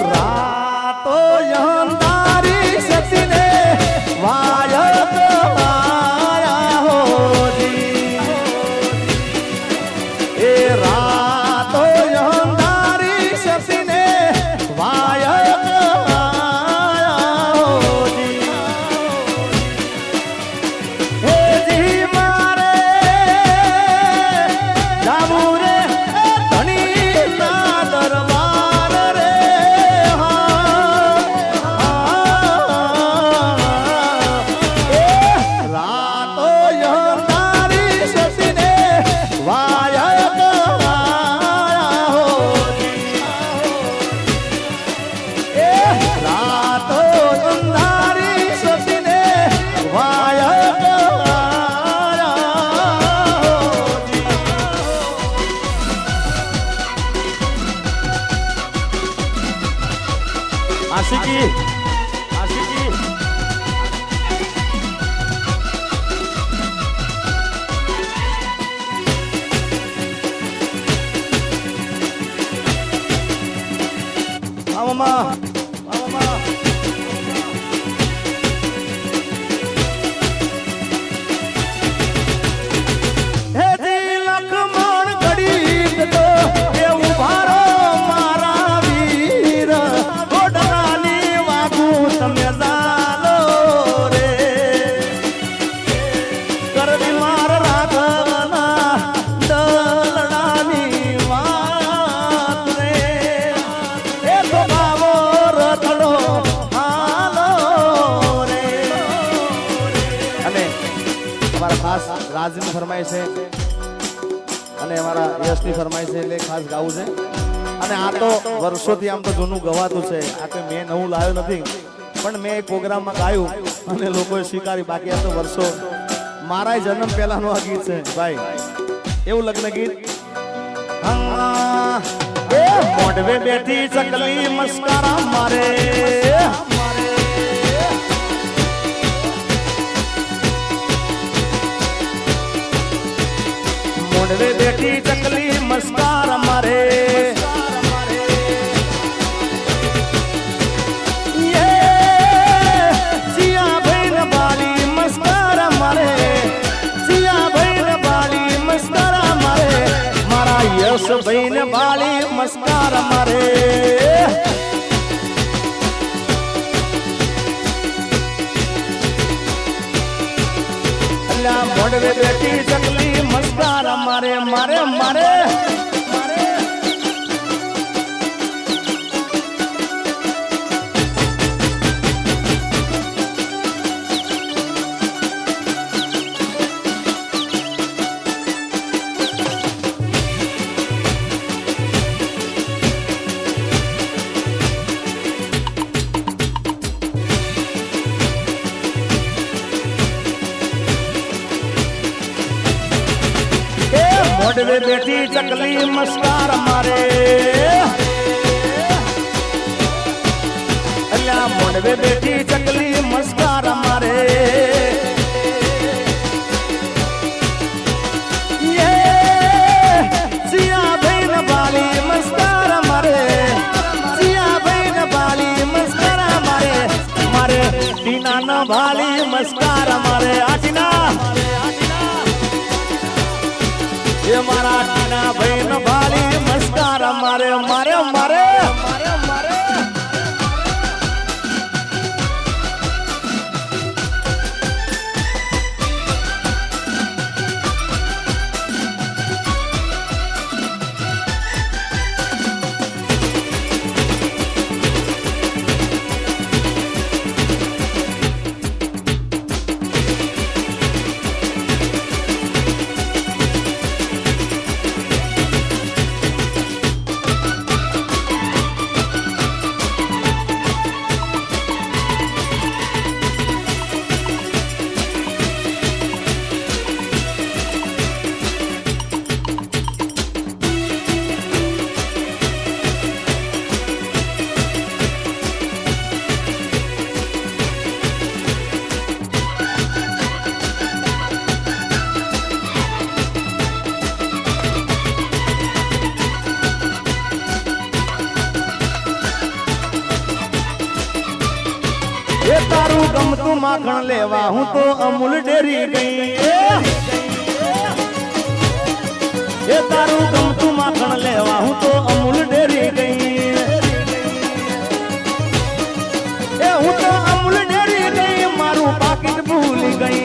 રાતો યંદારી સતીને વાયક આયા હોજી એ રાતો યંદારી સતીને વાયક આયા હોજી હે જી મારે જાવું રે ધણી ના દરબાર રે રાતો યંદારી સતીને વાયક આયા હોજી રાતો યંદારી સતીને વાયક આયા હોજી આશિકી આશિકી મામા મામા હે જી લખમણ ઘડી તો એ ઉભારો મારા વીર ગોડરાની વાગુ તમે જાલો રે કરવી માર રાઘવના દલડાની વાત રે એ તો બાવો રથડો હાલો રે અને અમારા ખાસ રાજની ફરમાય છે અને અમારા યશની ફરમાય છે એટલે ખાસ ગાવું છે અને આ તો વર્ષોથી આમ તો જૂનું ગવાતું છે આ તો મેં નવું લાવ્યો નથી પણ મેં એક પ્રોગ્રામમાં ગાયું અને લોકોએ સ્વીકારી બાકી આ તો વર્ષો મારા જન્મ પહેલાનું આ ગીત છે ભાઈ એવું લગ્ન ગીત એ મોઢવે બેઠી ચકલી મસ્કારા મારે મોઢવે બેઠી ચકલી મસ્કારા મારે સિયા ભાઈ ને બાળી મસ્કારા મારે સિયા ભાઈ ને બાળી મસ્કારા મારે મારા યશ ભાઈ ને બાળી મસ્કારા મારે અલ્યા મોઢવે બેઠી ચકલી મસ્કારા મારે મારે મારે મોઢવે બેઠી ચકલી મસ્કાર મારે અલ્યા મોઢવે બેઠી ચકલી મસ્કાર મારે સિયા ભાઈ ને બાળી મસ્કાર મારે સિયા ભાઈ ને બાળી મસ્કાર મારે મારે ટીના ન બાળી મસ્કાર મારે આટીના એ મારા ટીના ભાઈ ન બાળી મસ્કારા મારે મારે મારે એ તારું ગમતું માખણ લેવા હું તો અમૂલ ડેરી ગઈ એ તારું ગમતું માખણ લેવા હું તો અમૂલ ડેરી ગઈ એ હું તો અમૂલ ડેરી ગઈ મારું પાકીટ ભૂલી ગઈ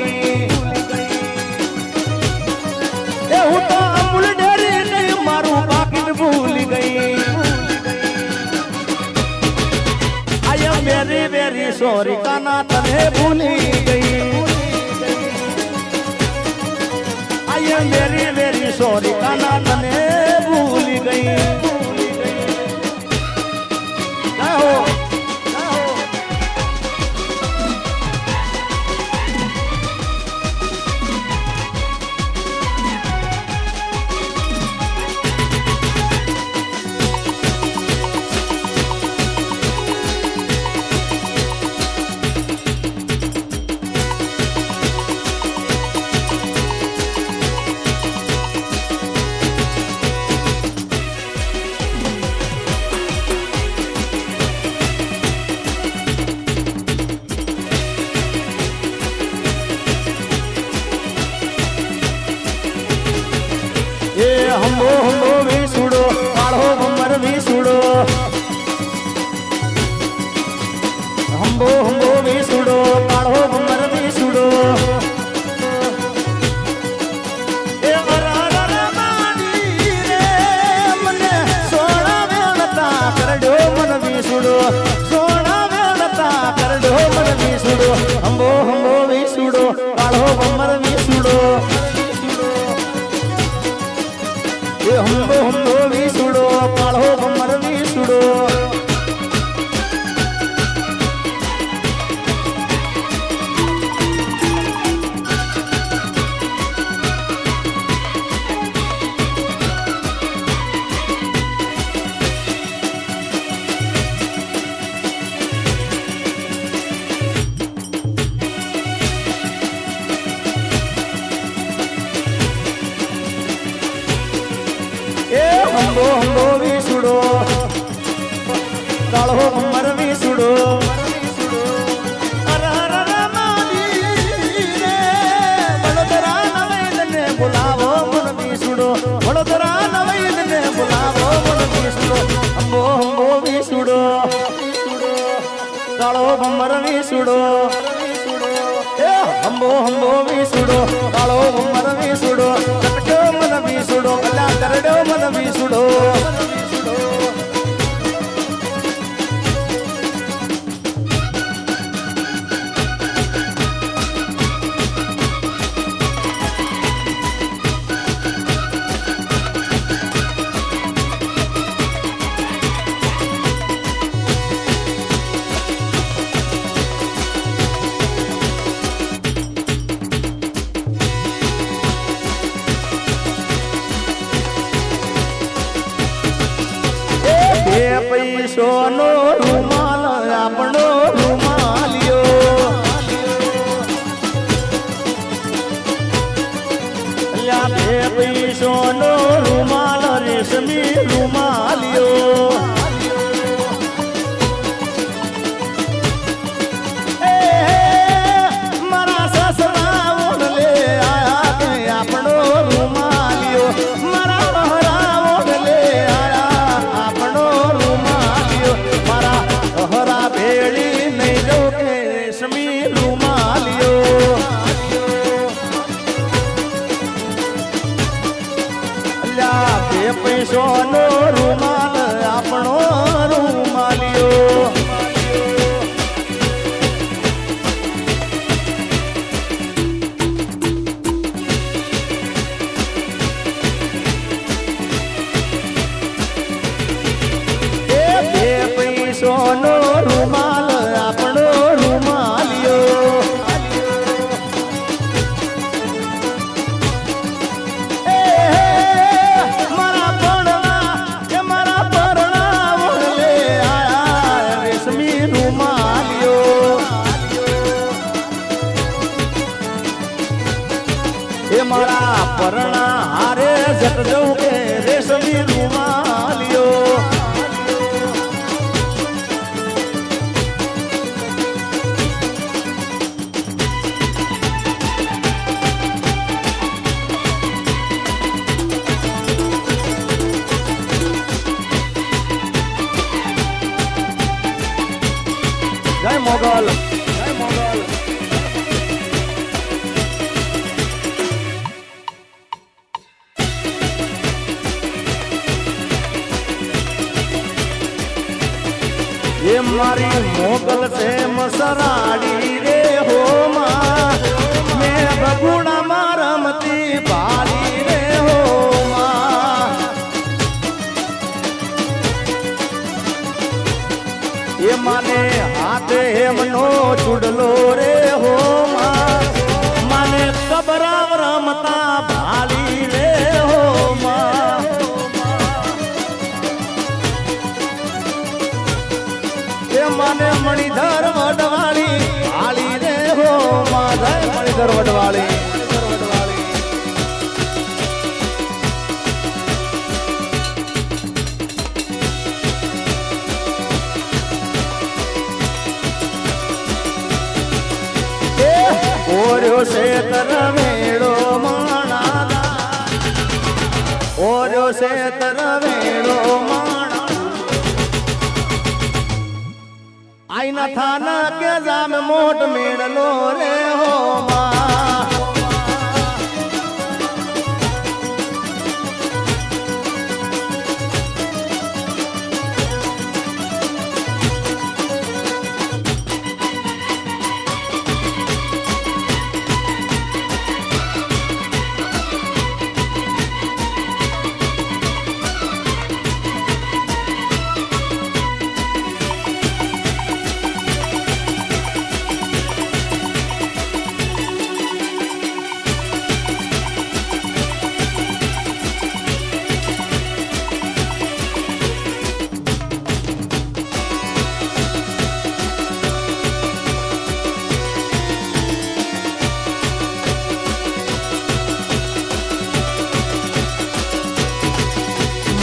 એ હું તો અમૂલ ડેરી ગઈ મારું પાકીટ ભૂલી ગઈ આય વેરી વેરી સોરી કાના તને ભૂલી ગઈ આય વેરી વેરી સોરી કાના તને ભૂલી ગઈ હંબો હંબો વીસુડો કાળો ભમર વીસુડો હંબો હંબો વીસુડો કાળો ભમર વીસુડો એ અરાર માડી રે મને સોળા વેળતા કરડ્યો મન વીસુડો સોળા વેળતા કરડ્યો મન વીસુડો હંબો હંબો વીસુડો કાળો ભમર વીસુડો હંબો હંબો વીસુડો કાળો ભમર વીસુડો હંબો હંબો વીસુડો કાળો ભમર વીસુડો વડોદરા નવૈદને બોલાવો મન વીસુડો વડોદરા નવૈદને બોલાવો મન વીસુડો હંબો હંબો વીસુડો કાળો ભમર વીસુડો હંબો હંબો વીસુડો કાળો ભમર વીસુડો મન વીસુડો કલા કરડો મન વીસુડો પૈસોનો રૂમાલ આપણો રૂમાલિયો બે પૈસોનો રૂમાલ રેશમી રૂમાલિયો મારા સસરા ઓઢલે આયા કે આપણો રૂમાલિયો મારા હરા ઓઢલે આયા આપણો હરા ભેળી નહીં જો કે રેશમી રૂમાલિયો અલ્યા બે પૈસોનો રૂમાલ આપણો રૂમાલિયો સોનો રૂમાલ આપણો રૂમાલિયો મારા પરણા ઓઢલે આયા રેશમી રૂમાલિયો એ મારા પરણા હારે જટ જવું કે રેશમી રૂમાલિયો મોગલ જય મોગલ એ મારી મોગલ છે મસરાડી રે હો માં મેં બગુણા માં રમતી ભાલી રે હો માં એ માને હાથે એમનો ચૂડલો રે હો માં માને કબરાવ રમતા ભાલી રે હો માં મને મણિધર વડવાળી હાલી રે હો માધય મણિધર વડવાળી ઓર્યો શેતર મેળો માણા ઓર્યો શેતર મેળો માણા આઈના થાના કે જામ મોટ મેળલો રે હો માં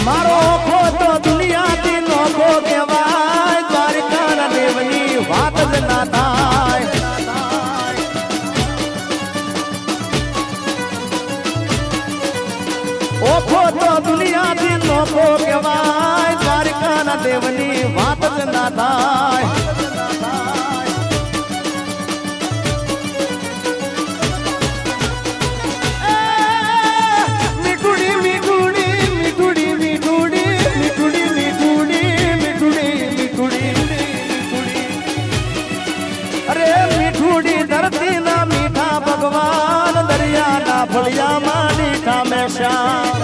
મારો ખો તો દુનિયાથી નોખો કહેવાય દ્વારકા દેવની વાત જ ના થાય ઓખો તો દુનિયાથી નોખો કહેવાય દ્વારકા દેવની વાત જ ના થાય ધરતી ના મીઠા ભગવાન દરિયા ના ફળિયા માં મીઠા મેં શ્યામ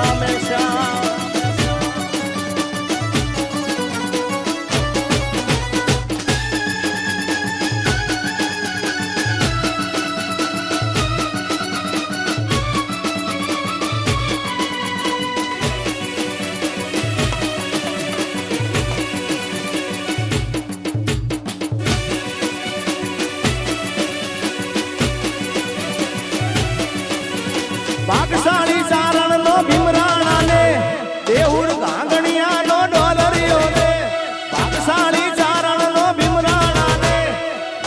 ભાગશાળી ચારણ નો ભીમરાણા ને દેઉર ગાંગણિયા નો ડોલરિયો ને ભાગશાળી ચારણ નો ભીમરાણા ને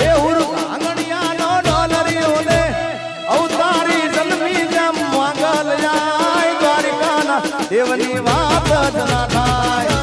દેઉર ગાંગણિયા નો ડોલરિયો ને અવતારી જન્મી જેમ માંગલ જાય દ્વારિકાના દેવની વાત જ ના થાય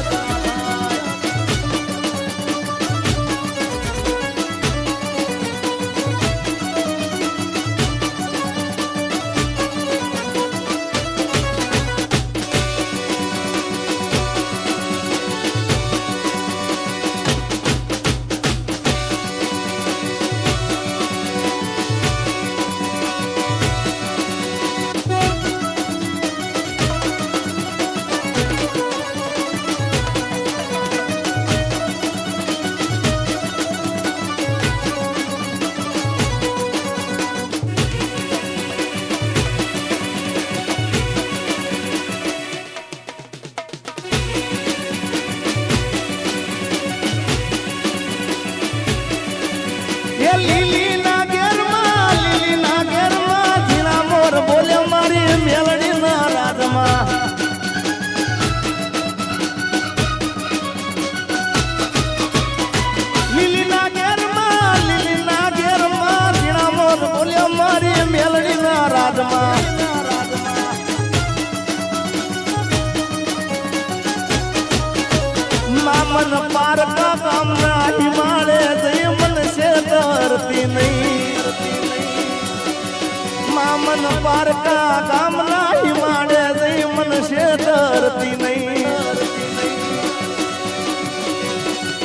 ગામના હિમાડે જઈ મનશે ધરતી નહીં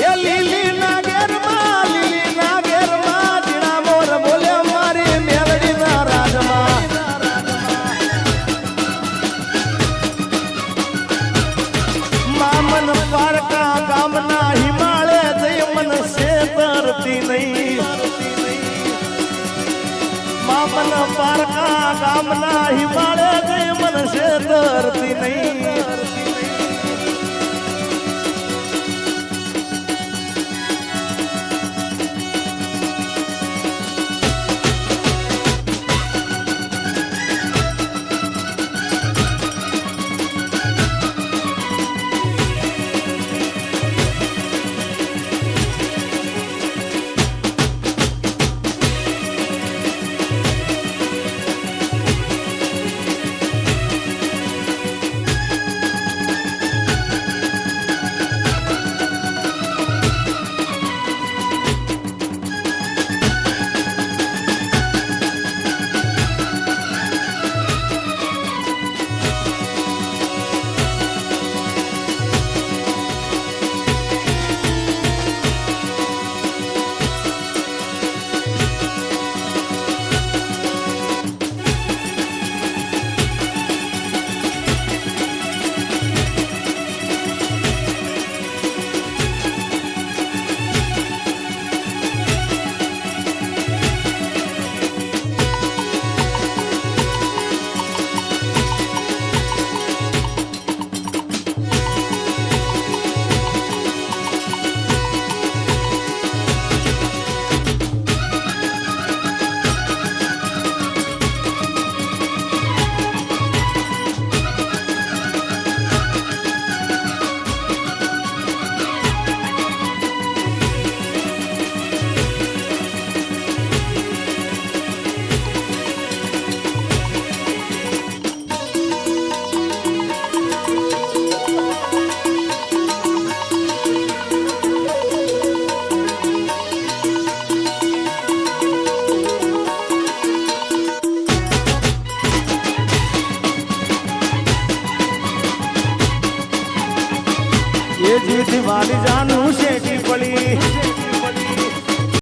એ લીલી ના ઘેરમાં જીણા મોર બોલે મારી મેરડીના રાજમાં મામન પારકા ગામના હિમાળે જઈ મનશે ધરતી નહીં મામન પારકા ગામના હિમાળે જઈ મનશે ધરતી નહીં એ જીત વાલી જાનું શેઠી પડી